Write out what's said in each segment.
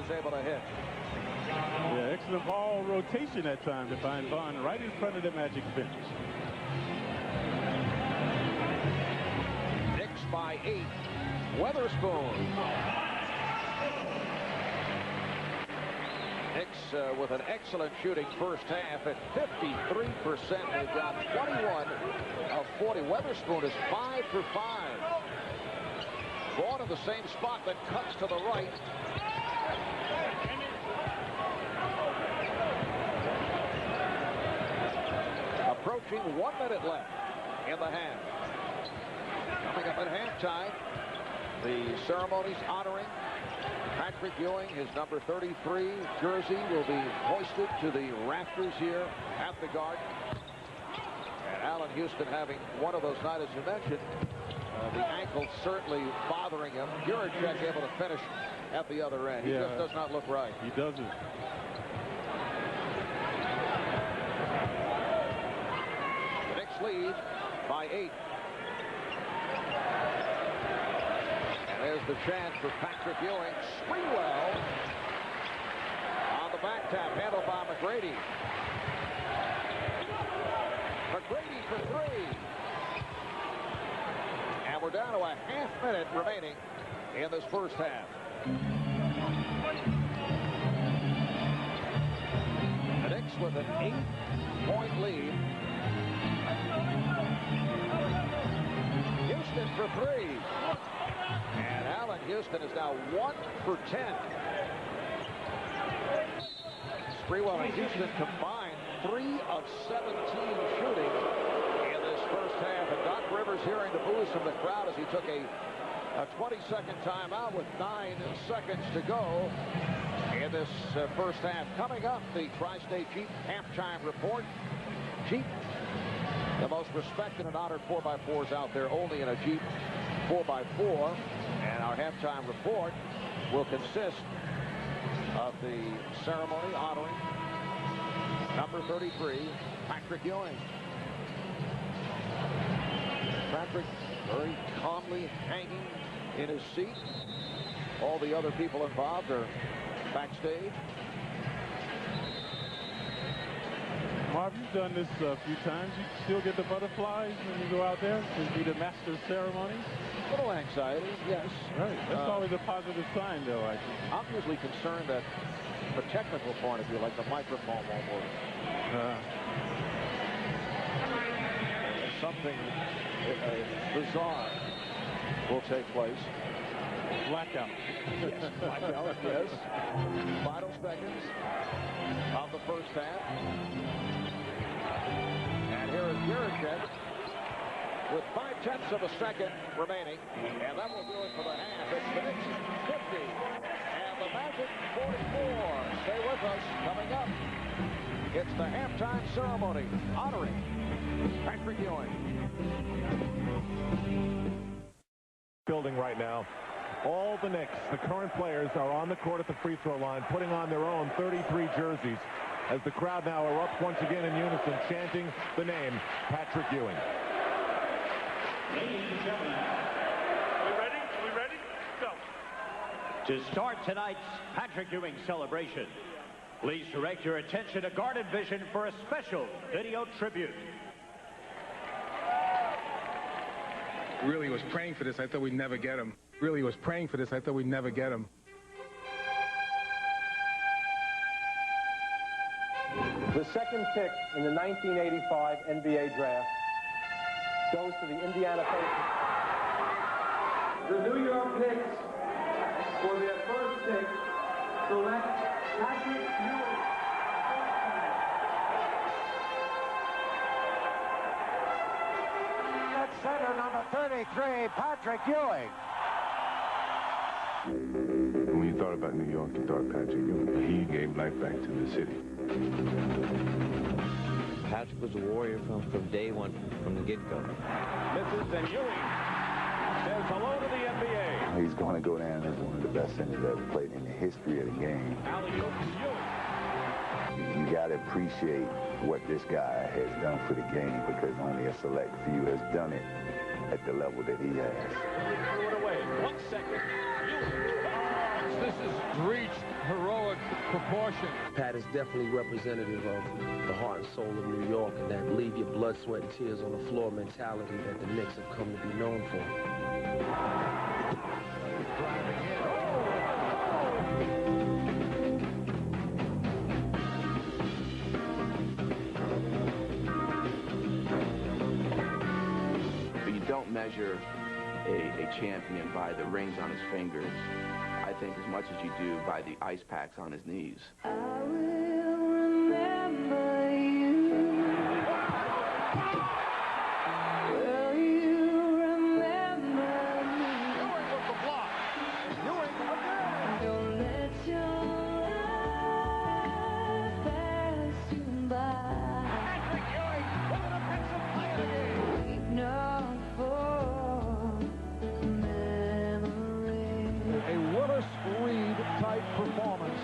is able to hit. Yeah, excellent ball rotation that time to find Vaughn right in front of the Magic bench. Knicks by 8. Weatherspoon. Knicks with an excellent shooting first half at 53%. They've got 21 of 40. Weatherspoon is 5 for 5. Ball in the same spot that cuts to the right. Approaching 1 minute left in the half. Coming up at halftime, the ceremonies honoring Patrick Ewing. His number 33 jersey will be hoisted to the rafters here at the Garden. And Allen Houston having one of those nights, as you mentioned, the ankle certainly bothering him. Juracek able to finish at the other end. He just does not look right. He doesn't. The Knicks lead by 8. And there's the chance for Patrick Ewing. Sprewell on the back tap, handled by McGrady. McGrady for 3. And we're down to a half minute remaining in this first half. The Knicks with an 8-point lead. Houston for 3. And Allen Houston is now 1 for 10. Sprewell and Houston combined 3 of 17 shooting in this first half. And Doc Rivers hearing the boos from the crowd as he took a 20-second timeout with 9 seconds to go in this first half. Coming up, the Tri-State Jeep halftime report. Jeep, the most respected and honored 4x4s out there, only in a Jeep 4x4. And our halftime report will consist of the ceremony honoring number 33, Patrick Ewing. Patrick very calmly hanging in his seat. All the other people involved are backstage. Marv, you've done this a few times. You still get the butterflies when you go out there to be the master of ceremonies? A little anxiety, yes. Right. That's always a positive sign, though, I think. I'm usually concerned that from a technical point of view, like the microphone won't work. Something bizarre will take place. Blackout. Yes, blackout, yes. Final seconds of the first half. And here is Juracek with 0.5 of a second remaining. And that will do it for the half. It's the Knicks 50 and the Magic 44. Stay with us. Coming up, it's the halftime ceremony honoring Patrick Ewing. Building right now. All the Knicks, the current players, are on the court at the free throw line, putting on their own 33 jerseys as the crowd now erupts once again in unison, chanting the name Patrick Ewing. Ladies and gentlemen, we ready? Go. To start tonight's Patrick Ewing celebration, please direct your attention to Garden Vision for a special video tribute. Really was praying for this. I thought we'd never get him. Really was praying for this. I thought we'd never get him. The second pick in the 1985 NBA draft goes to the Indiana Pacers. The New York Knicks, for their first pick, select Patrick Ewing. At center, number 33, Patrick Ewing. When you thought about New York, you thought Patrick Ewing. He gave life back to the city. Patrick was a warrior from day one, from the get-go. Misses, and Ewing says hello to the NBA. He's going to go down as one of the best centers ever played in the history of the game. You got to appreciate what this guy has done for the game, because only a select few has done it at the level that he has. Threw it away. 1 second. This has reached proportion. Pat is definitely representative of the heart and soul of New York, and that leave your blood, sweat, and tears on the floor mentality that the Knicks have come to be known for. You don't measure a champion by the rings on his fingers, I think, as much as you do by the ice packs on his knees. I will remember you. Will you remember me? Ewing with the block. Ewing again. Don't let your life pass you by. Patrick Ewing with an offensive play of the game. Ignore for memory. A Willis Reed type performance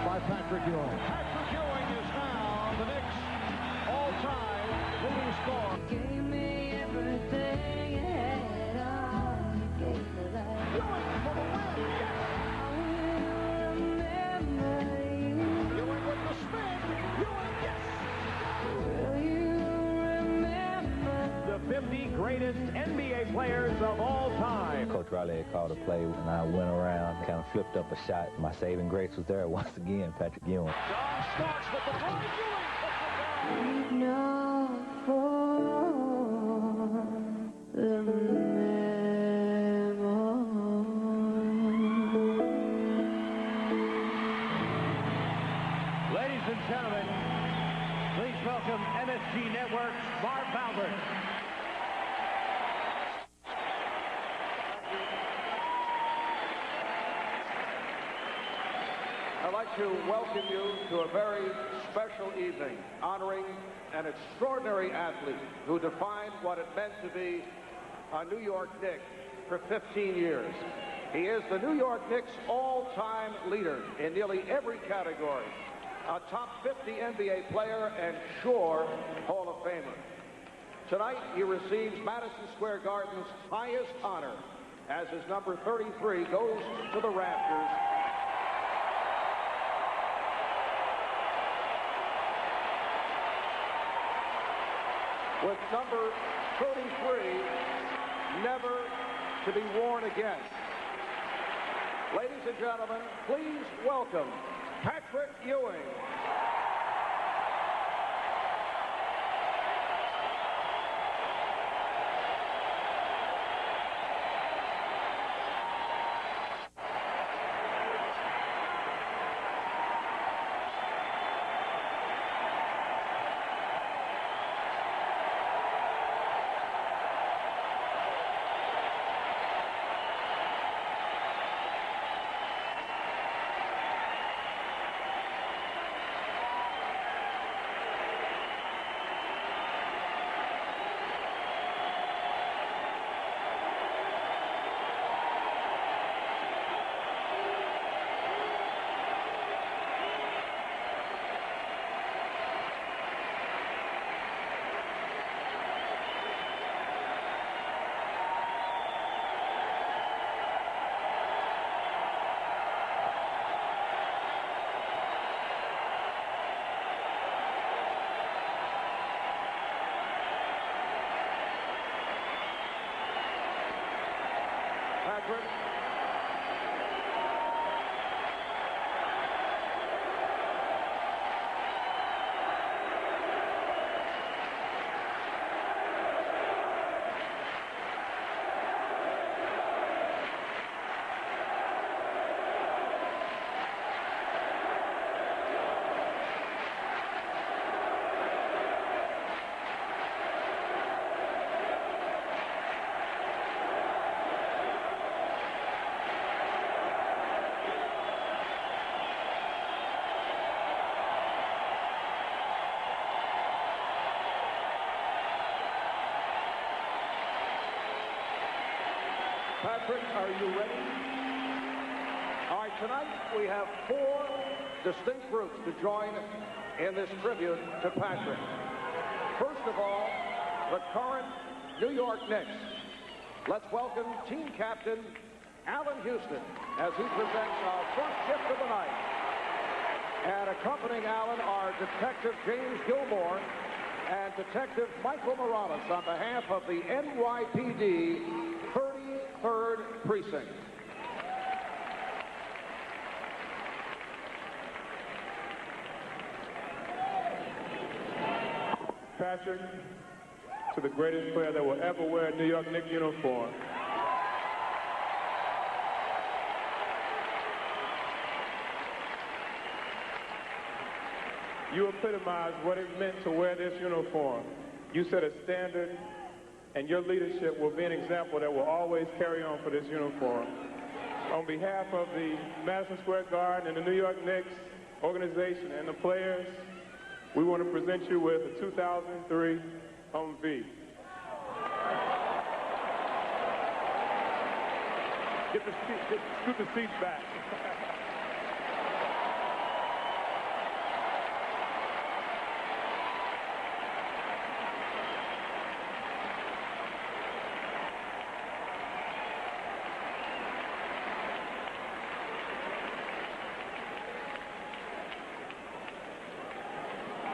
by Patrick Ewing. Patrick Ewing is now the Knicks all-time leading scorer. Gave me everything you had on. Gave me life. Ewing for the win. Yes. I will remember you. Ewing with the spin. Ewing, yes. Will you remember? The 50 greatest NBA players of all time. Coach Riley had called a play, and I went around, kind of flipped up a shot. My saving grace was there once again, Patrick Ewing. John Starks with the drive. Ewing puts it down. Ignore for the memory. Ladies and gentlemen, please welcome MSG Network's Marv Albert. I'd like to welcome you to a very special evening honoring an extraordinary athlete who defined what it meant to be a New York Knick for 15 years. He is the New York Knicks all-time leader in nearly every category. A top 50 NBA player and sure Hall of Famer. Tonight, he receives Madison Square Garden's highest honor as his number 33 goes to the rafters. With number 33 never to be worn again. Ladies and gentlemen, please welcome Patrick Ewing. Patrick. Patrick, are you ready? All right, tonight we have 4 distinct groups to join in this tribute to Patrick. First of all, the current New York Knicks. Let's welcome team captain Allen Houston as he presents our first gift of the night. And accompanying Allen are Detective James Gilmore and Detective Michael Morales on behalf of the NYPD 33rd Precinct. Patrick, to the greatest player that will ever wear a New York Knicks uniform. You epitomized what it meant to wear this uniform. You set a standard, and your leadership will be an example that will always carry on for this uniform. On behalf of the Madison Square Garden and the New York Knicks organization and the players, we want to present you with a 2003 Humvee. Scoot the seats back.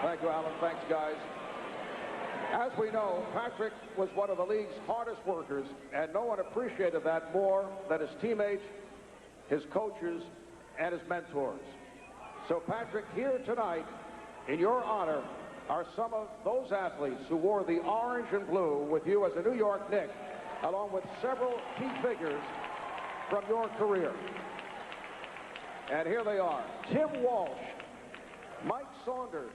Thank you, Alan. Thanks, guys. As we know, Patrick was one of the league's hardest workers, and no one appreciated that more than his teammates, his coaches, and his mentors. So, Patrick, here tonight, in your honor, are some of those athletes who wore the orange and blue with you as a New York Knick, along with several key figures from your career. And here they are: Tim Walsh, Mike Saunders,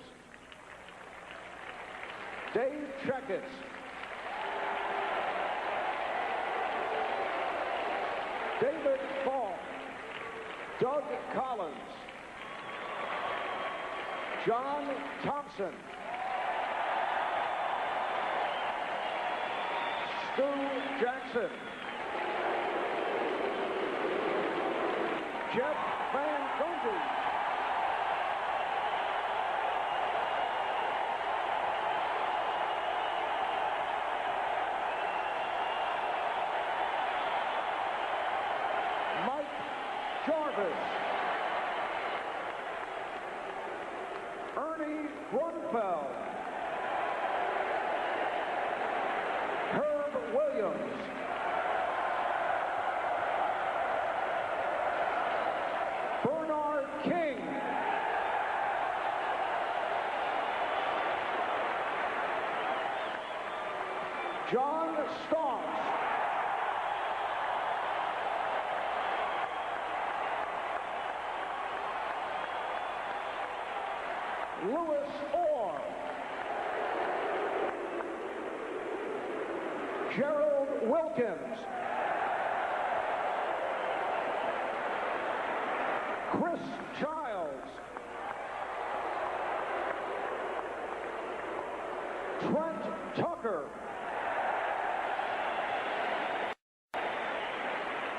Dave Checketts, David Fall, Doug Collins, John Thompson, Stu Jackson, Jeff Van Gundy, Jarvis, Ernie Grunfeld, Herb Williams, Bernard King, John Starks, Louis Orr, Gerald Wilkins, Chris Childs, Trent Tucker,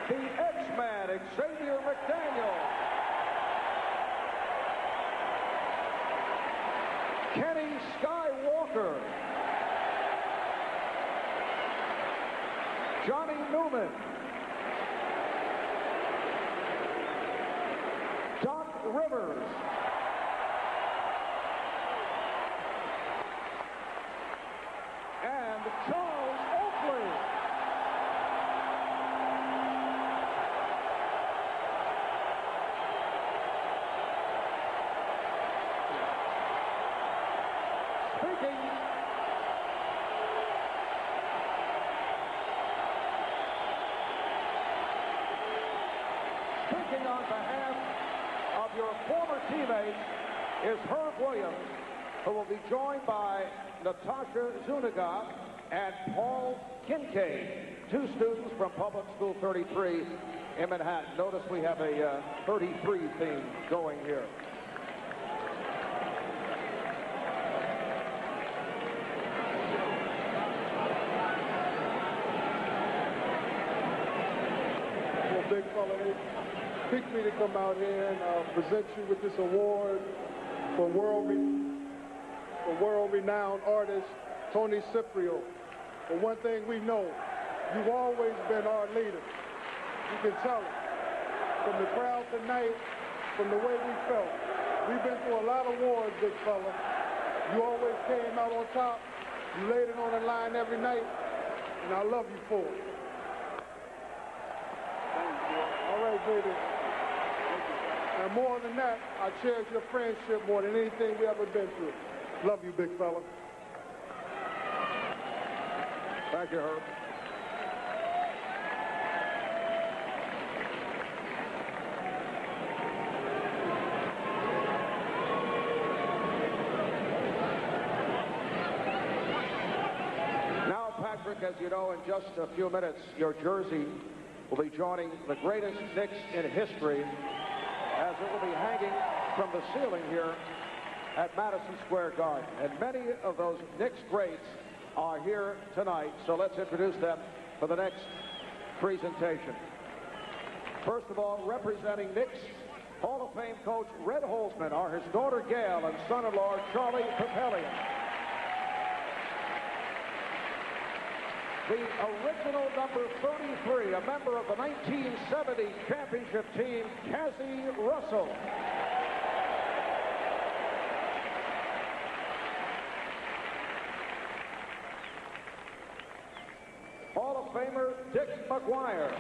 the X-Man Xavier McDaniel, Kenny Skywalker, Johnny Newman, Doc Rivers, and Charles Oakley. Speaking on behalf of your former teammates is Herb Williams, who will be joined by Natasha Zuniga and Paul Kincaid, two students from Public School 33 in Manhattan. Notice we have a 33 theme going here. Big fella, they picked me to come out here and present you with this award for world-renowned artist Tony Ciprio. But one thing we know, you've always been our leader. You can tell it. From the crowd tonight, from the way we felt, We've been through a lot of wars, big fella. You always came out on top. You laid it on the line every night, and I love you for it. All right, baby. And more than that, I cherish your friendship more than anything we ever been through. Love you, big fella. Thank you, Herb. Now, Patrick, as you know, in just a few minutes, your jersey will be joining the greatest Knicks in history, as it will be hanging from the ceiling here at Madison Square Garden. And many of those Knicks greats are here tonight, so let's introduce them for the next presentation. First of all, representing Knicks Hall of Fame coach Red Holzman are his daughter Gail and son-in-law Charlie Papelian. The original number 33, a member of the 1970 championship team, Cassie Russell. Hall of Famer Dick McGuire.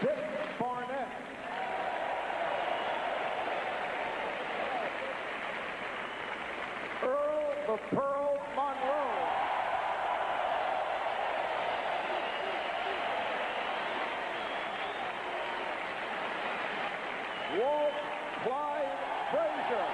Dick Barnett. Earl the Pearl Monroe. Walt Clyde Frazier.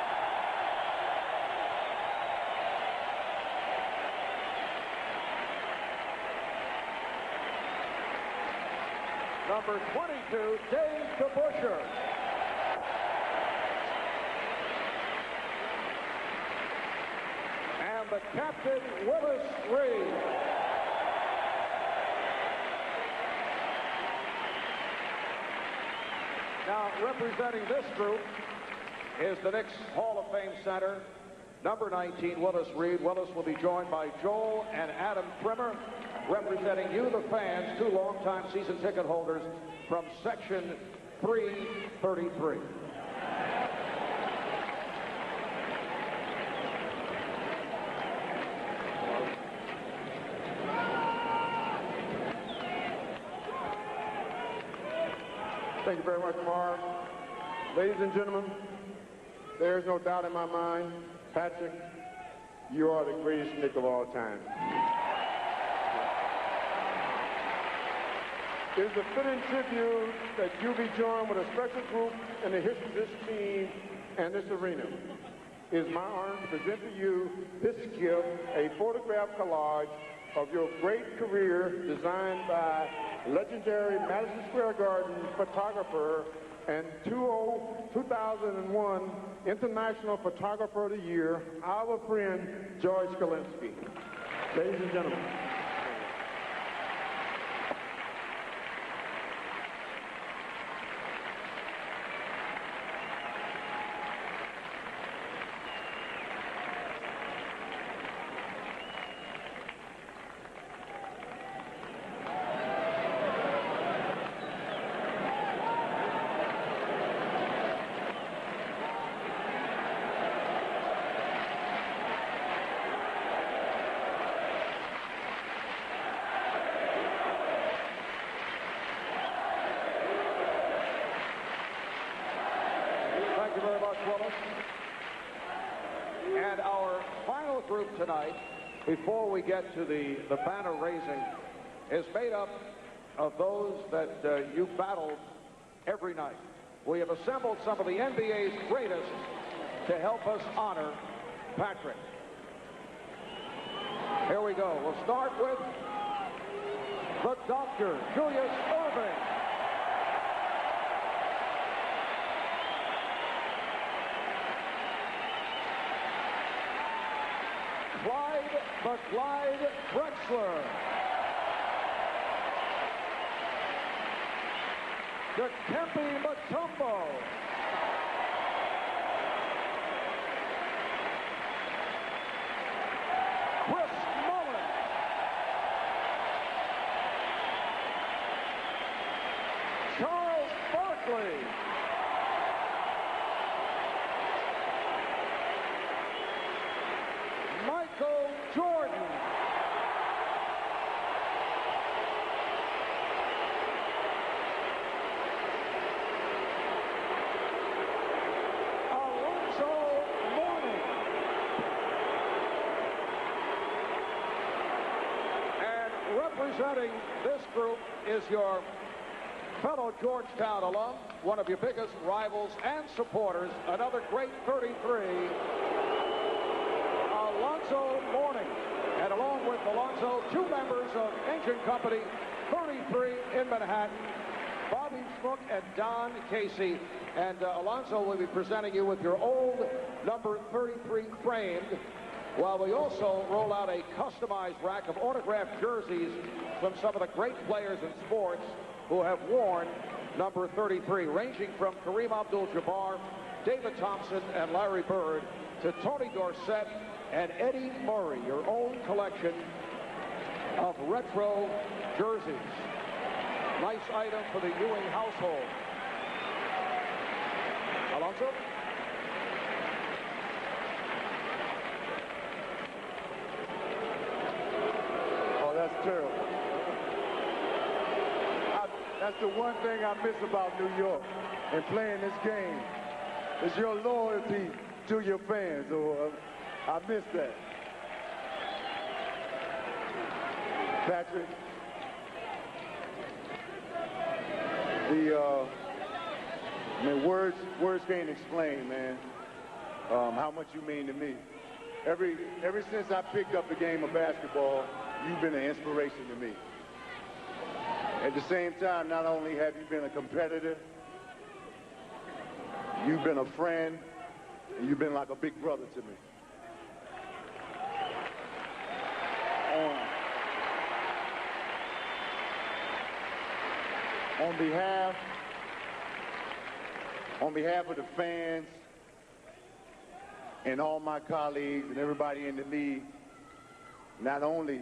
Number 22, Dave DeBuscher. And the captain, Willis Reed. Now, representing this group is the Knicks Hall of Fame center, number 19, Willis Reed. Willis will be joined by Joel and Adam Trimmer, representing you, the fans, two longtime season ticket holders from Section 333. Thank you very much, Mark. Ladies and gentlemen, there is no doubt in my mind, Patrick, you are the greatest Knick of all time. It is a fitting tribute that you be joined with a special group in the history of this team and this arena. It is my honor to present to you this gift, a photograph collage of your great career designed by legendary Madison Square Garden photographer and 2001 International Photographer of the Year, our friend George Kalinsky. Ladies and gentlemen. Thank you very much, Willis. And our final group tonight, before we get to the banner raising, is made up of those that you battled every night. We have assembled some of the NBA's greatest to help us honor Patrick. Here we go. We'll start with the Dr. Julius Erving. Clyde the Clyde Drexler. Dikembe Mutombo. Chris Mullin. Charles Barkley. Michael Jordan. Alonzo Mourning. And representing this group is your fellow Georgetown alum, one of your biggest rivals and supporters, another great 33, Alonzo Mourning. And along with Alonzo, two members of Engine Company 33 in Manhattan, Bobby Schmook and Don Casey. And Alonzo will be presenting you with your old number 33 framed, while we also roll out a customized rack of autographed jerseys from some of the great players in sports who have worn number 33, ranging from Kareem Abdul-Jabbar, David Thompson, and Larry Bird, to Tony Dorsett and Eddie Murray, your own collection of retro jerseys. Nice item for the Ewing household. Alonzo? Oh, that's terrible. That's the one thing I miss about New York and playing this game is your loyalty to your fans. So, I miss that. Patrick, I mean, words can't explain, man, how much you mean to me. Ever since I picked up the game of basketball, you've been an inspiration to me. At the same time, not only have you been a competitor, you've been a friend, and you've been like a big brother to me. On behalf of the fans and all my colleagues and everybody in the league, not only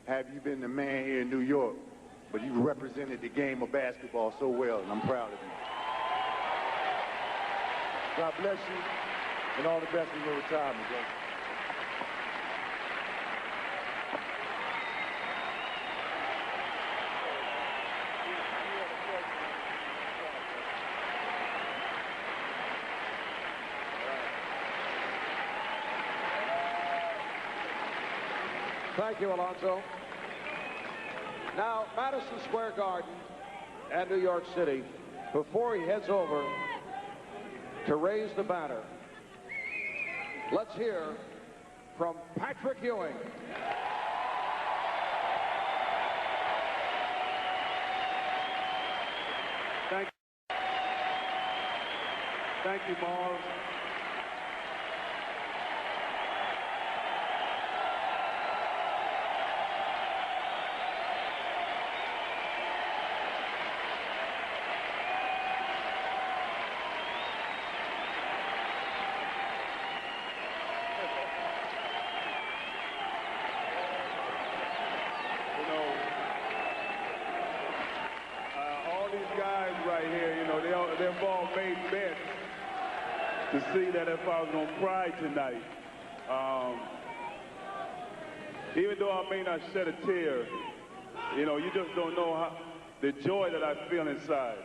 have you been the man here in New York, but you represented the game of basketball so well, and I'm proud of you. God bless you, and all the best in your retirement, brother. Thank you, Alonzo. Now, Madison Square Garden and New York City, before he heads over to raise the banner, let's hear from Patrick Ewing. Thank you, Marv. They've all made bets to see that if I was going to cry tonight. Even though I may not shed a tear, you know, you just don't know the joy that I feel inside.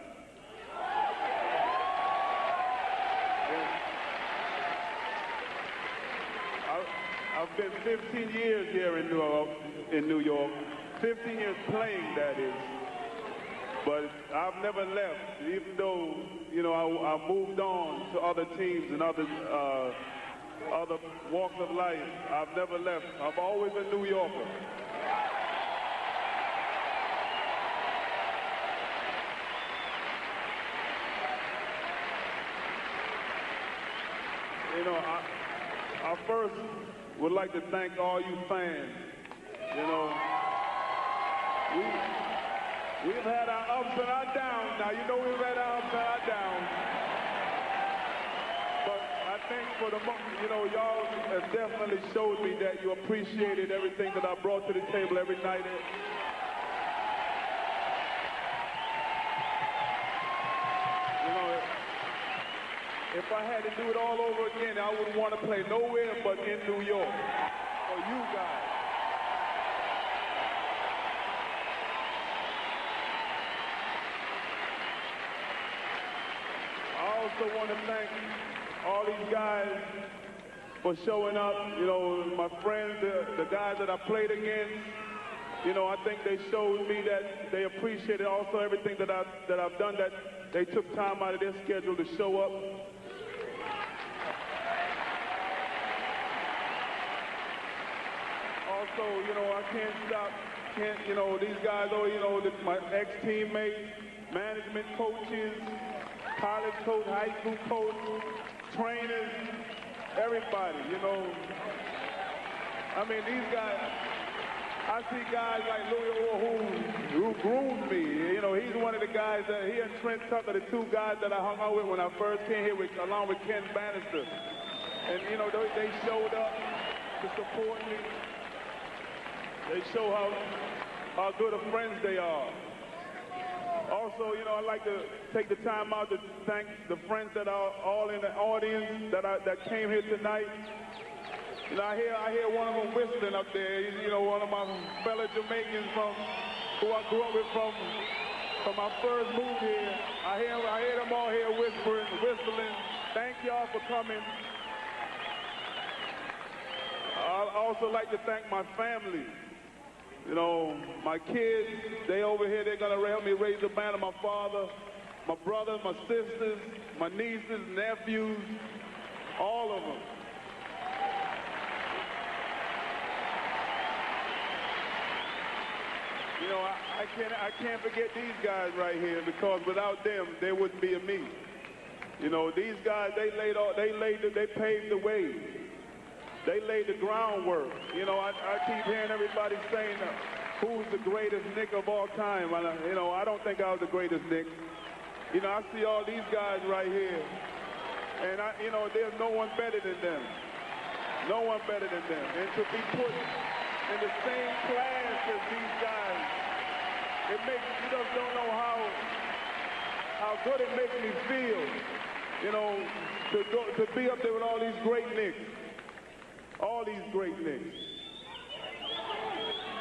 I've been 15 years here in New York, 15 years playing, that is. But I've never left, even though, you know, I moved on to other teams and other walks of life. I've never left. I'm always a New Yorker. You know, I first would like to thank all you fans. You know, we've had our ups and our downs. Now, you know we've had our ups and our downs. But I think for the moment, you know, y'all have definitely showed me that you appreciated everything that I brought to the table every night. if I had to do it all over again, I wouldn't want to play nowhere but in New York for you guys. I also want to thank all these guys for showing up. You know, my friends, the guys that I played against. You know, I think they showed me that they appreciated also everything that I've done, that they took time out of their schedule to show up. Also, you know, I can't, you know, these guys, my ex-teammates, management coaches, college coach, high school coach, trainers, everybody, you know. I mean, these guys, I see guys like Louis Orr who groomed me. You know, he's one of the guys that, he and Trent Tucker, the two guys that I hung out with when I first came here, along with Ken Bannister. And, you know, they showed up to support me. They show how good of friends they are. Also, you know, I'd like to take the time out to thank the friends that are all in the audience that came here tonight. You know, I hear one of them whistling up there. You know, one of my fellow Jamaicans who I grew up with from my first move here. I hear them all here whistling. Thank y'all for coming. I'd also like to thank my family. You know, my kids, they over here, they're going to help me raise the banner. My father, my brothers, my sisters, my nieces, nephews, all of them. You know, I can't forget these guys right here, because without them, there wouldn't be a me. You know, these guys, they paved the way. They laid the groundwork. You know, I keep hearing everybody saying, who's the greatest Knick of all time? You know, I don't think I was the greatest Knick. You know, I see all these guys right here, and you know, there's no one better than them. No one better than them. And to be put in the same class as these guys, it makes, you just don't know how good it makes me feel. You know, to be up there with all these great Knicks. All these great Knicks.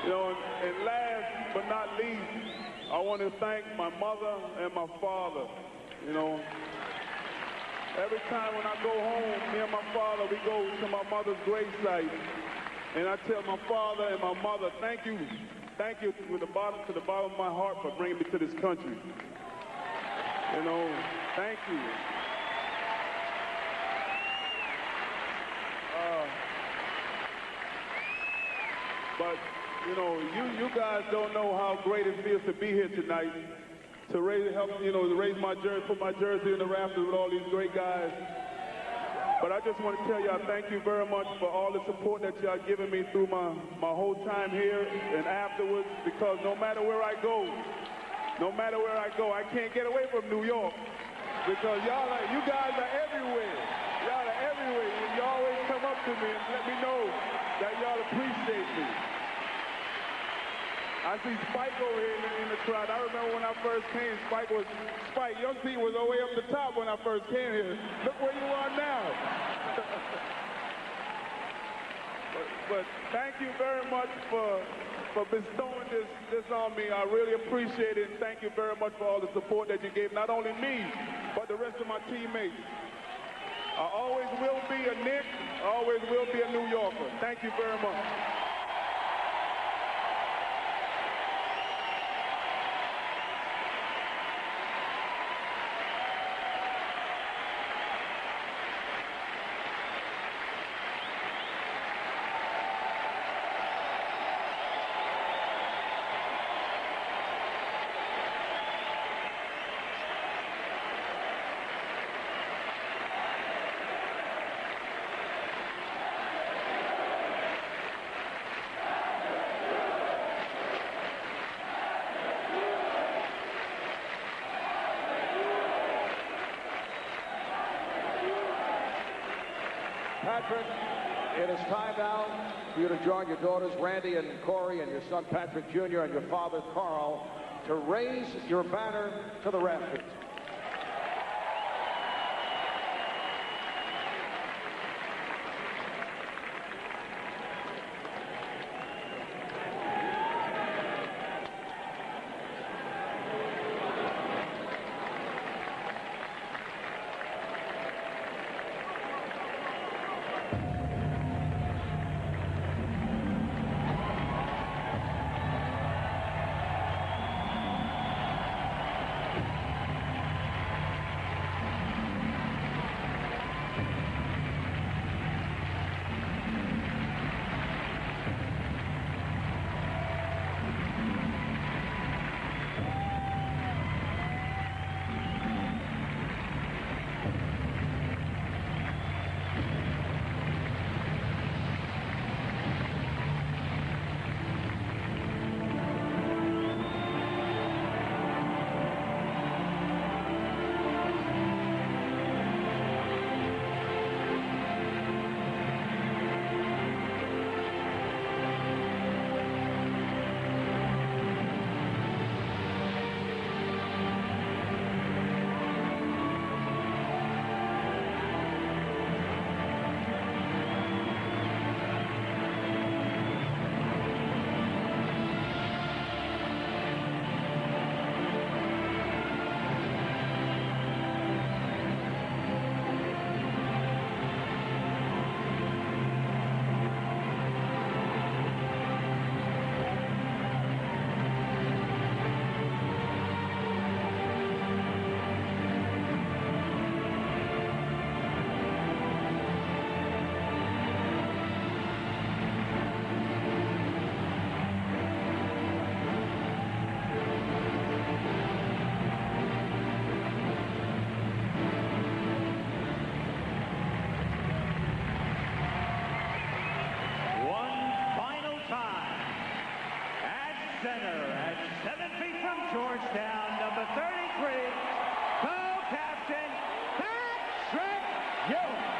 You know, and last but not least, I want to thank my mother and my father. You know, every time when I go home, me and my father, we go to my mother's gravesite, and I tell my father and my mother, thank you to the bottom of my heart for bringing me to this country. You know, thank you. But, you know, you guys don't know how great it feels to be here tonight, to raise my jersey, put my jersey in the rafters with all these great guys. But I just want to tell you, I thank you very much for all the support that y'all given me through my whole time here and afterwards, because no matter where I go, I can't get away from New York, because you guys are everywhere. Y'all are everywhere. You always come up to me and let me know that y'all appreciate me. I see Spike over here in the crowd. I remember when I first came, your seat was all the way up the top when I first came here. Look where you are now. but thank you very much for bestowing this on me. I really appreciate it, and thank you very much for all the support that you gave, not only me, but the rest of my teammates. I always will be a Knick. I always will be a New Yorker. Thank you very much. Patrick, it is time now for you to join your daughters, Randy and Corey, and your son, Patrick Jr., and your father, Carl, to raise your banner to the rafters. touchdown, number 33, co-captain Patrick Ewing.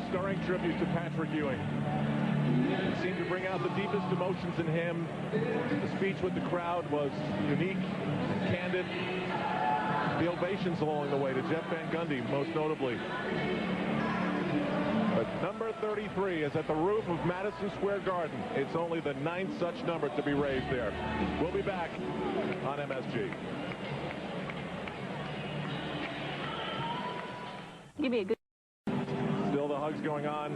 Stirring tribute to Patrick Ewing. It seemed to bring out the deepest emotions in him. The speech with the crowd was unique and candid. The ovations along the way to Jeff Van Gundy, most notably. But number 33 is at the roof of Madison Square Garden. It's only the 9th such number to be raised there. We'll be back on MSG. Give me a good. Still the hugs going on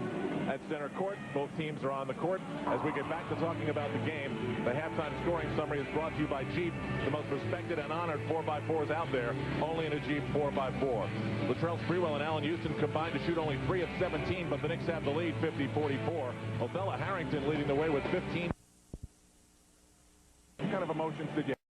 at center court. Both teams are on the court. As we get back to talking about the game, the halftime scoring summary is brought to you by Jeep, the most respected and honored 4x4s out there, only in a Jeep 4x4. Latrell Sprewell and Allen Houston combined to shoot only 3 of 17, but the Knicks have the lead, 50-44. Othella Harrington leading the way with 15. What kind of emotions did you